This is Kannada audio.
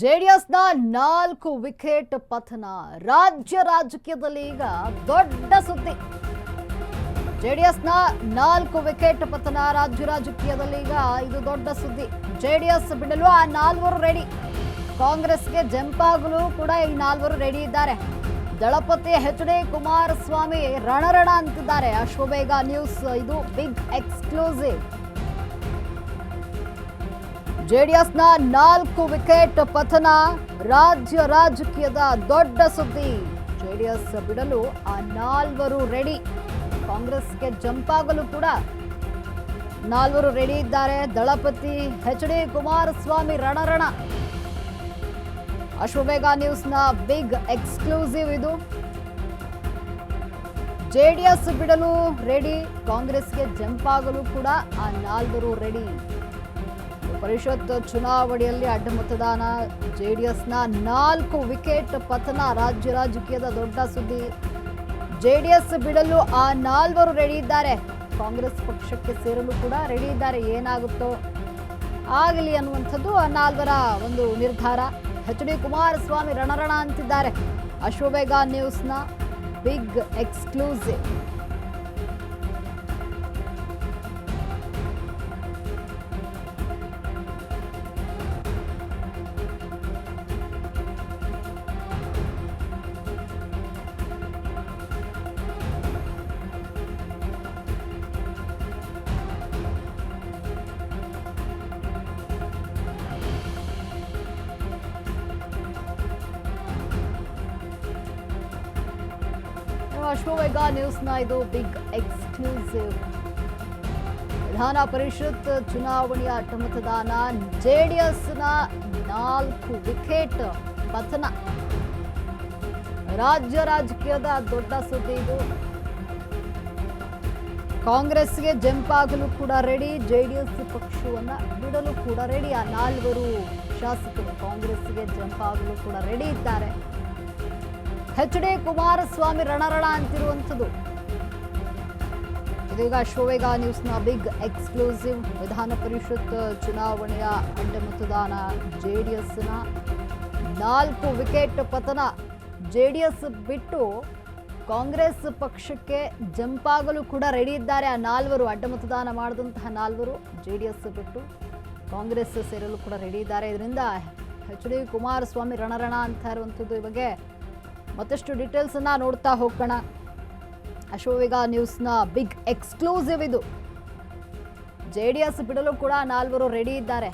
ಜೆಡಿಎಸ್ನ 4 ವಿಕೆಟ್ ಪತನ ರಾಜ್ಯ ರಾಜಕೀಯದಲ್ಲಿ ಈಗ ದೊಡ್ಡ ಸುದ್ದಿ. ಜೆಡಿಎಸ್ನ 4 ವಿಕೆಟ್ ಪತನ ರಾಜ್ಯ ರಾಜಕೀಯದಲ್ಲಿ ಈಗ ಇದು ದೊಡ್ಡ ಸುದ್ದಿ. ಜೆಡಿಎಸ್ ಬಿಡಲು ಆ 4 ರೆಡಿ. ಕಾಂಗ್ರೆಸ್ಗೆ ಜಂಪಾಗಲು ಕೂಡ ಈ 4 ರೆಡಿ ಇದ್ದಾರೆ. ದಳಪತಿ ಎಚ್.ಡಿ. ಕುಮಾರಸ್ವಾಮಿ ರಣರಣ ಅಂತಿದ್ದಾರೆ. ಅಶ್ವವೇಗ ನ್ಯೂಸ್ ಇದು ಬಿಗ್ ಎಕ್ಸ್ಕ್ಲೂಸಿವ್. ಜೆಡಿಎಸ್ನ 4 ವಿಕೆಟ್ ಪತನ ರಾಜ್ಯ ರಾಜಕೀಯದ ದೊಡ್ಡ ಸುದ್ದಿ. ಜೆಡಿಎಸ್ ಬಿಡಲು ಆ 4 ರೆಡಿ. ಕಾಂಗ್ರೆಸ್ಗೆ ಜಂಪ್ ಆಗಲು ಕೂಡ 4 ರೆಡಿ ಇದ್ದಾರೆ. ದಳಪತಿ ಎಚ್.ಡಿ. ಕುಮಾರಸ್ವಾಮಿ ರಣರಣ. ಅಶ್ವವೇಗ ನ್ಯೂಸ್ನ ಬಿಗ್ ಎಕ್ಸ್ಕ್ಲೂಸಿವ್ ಇದು. ಜೆಡಿಎಸ್ ಬಿಡಲು ರೆಡಿ, ಕಾಂಗ್ರೆಸ್ಗೆ ಜಂಪ್ ಆಗಲು ಕೂಡ ಆ 4 ರೆಡಿ. ಪರಿಷತ್ ಚುನಾವಣೆಯಲ್ಲಿ ಅಡ್ಡ ಮತದಾನ, ಜೆಡಿಎಸ್ನ 4 ವಿಕೆಟ್ ಪತನ ರಾಜ್ಯ ರಾಜಕೀಯದ ದೊಡ್ಡ ಸುದ್ದಿ. ಜೆಡಿಎಸ್ ಬಿಡಲು ಆ 4 ರೆಡಿ ಇದ್ದಾರೆ. ಕಾಂಗ್ರೆಸ್ ಪಕ್ಷಕ್ಕೆ ಸೇರಲು ಕೂಡ ರೆಡಿ ಇದ್ದಾರೆ. ಏನಾಗುತ್ತೋ ಆಗಲಿ ಅನ್ನುವಂಥದ್ದು ಆ 4ರ ಒಂದು ನಿರ್ಧಾರ. ಎಚ್.ಡಿ. ಕುಮಾರಸ್ವಾಮಿ ರಣರಣ ಅಂತಿದ್ದಾರೆ. ಅಶ್ವವೇಗ ನ್ಯೂಸ್ನ ಬಿಗ್ ಎಕ್ಸ್ಕ್ಲೂಸಿವ್. ಅಶ್ವವೇಗ ನ್ಯೂಸ್ನ ಇದು ಬಿಗ್ ಎಕ್ಸ್ಕ್ಲೂಸಿವ್. ವಿಧಾನ ಪರಿಷತ್ ಚುನಾವಣೆಯ ಅಡ್ಡ ಮತದಾನ, ಜೆಡಿಎಸ್ನ 4 ವಿಕೆಟ್ ಪತನ ರಾಜ್ಯ ರಾಜಕೀಯದ ದೊಡ್ಡ ಸುದ್ದಿ ಇದು. ಕಾಂಗ್ರೆಸ್ಗೆ ಜಂಪ್ ಆಗಲು ಕೂಡ ರೆಡಿ, ಜೆಡಿಎಸ್ ಪಕ್ಷವನ್ನ ಬಿಡಲು ಕೂಡ ರೆಡಿ. ಆ 4 ಶಾಸಕರು ಕಾಂಗ್ರೆಸ್ಗೆ ಜಂಪ್ ಆಗಲು ಕೂಡ ರೆಡಿ ಇದ್ದಾರೆ. ಎಚ್.ಡಿ. ಕುಮಾರಸ್ವಾಮಿ ರಣರಣ ಅಂತಿರುವಂಥದ್ದು. ಇದೀಗ ಅಶ್ವವೇಗ ನ್ಯೂಸ್ನ ಬಿಗ್ ಎಕ್ಸ್ಕ್ಲೂಸಿವ್. ವಿಧಾನ ಪರಿಷತ್ ಚುನಾವಣೆಯ ಅಡ್ಡ ಮತದಾನ, ಜೆಡಿಎಸ್ನ 4 ವಿಕೆಟ್ ಪತನ. ಜೆಡಿಎಸ್ ಬಿಟ್ಟು ಕಾಂಗ್ರೆಸ್ ಪಕ್ಷಕ್ಕೆ ಜಂಪ್ ಆಗಲು ಕೂಡ ರೆಡಿ ಇದ್ದಾರೆ. ಆ 4 ಅಡ್ಡ ಮತದಾನ ಮಾಡಿದಂತಹ 4 ಜೆಡಿಎಸ್ ಬಿಟ್ಟು ಕಾಂಗ್ರೆಸ್ ಸೇರಲು ಕೂಡ ರೆಡಿ ಇದ್ದಾರೆ. ಇದರಿಂದ ಎಚ್.ಡಿ. ಕುಮಾರಸ್ವಾಮಿ ರಣರಣ ಅಂತ ಇರುವಂಥದ್ದು. ಈ ಬಗ್ಗೆ ಮತ್ತಷ್ಟು ಡೀಟೇಲ್ಸ್ ಅನ್ನ ನೋಡ್ತಾ ಹೋಗೋಣ. ಅಶ್ವವೇಗ ನ್ಯೂಸ್ನ ಬಿಗ್ ಎಕ್ಸ್ಕ್ಲೂಸಿವ್ ಇದು. ಜೆಡಿಎಸ್ ಬಿಡಲು ಕೂಡ 4 ರೆಡಿ ಇದ್ದಾರೆ.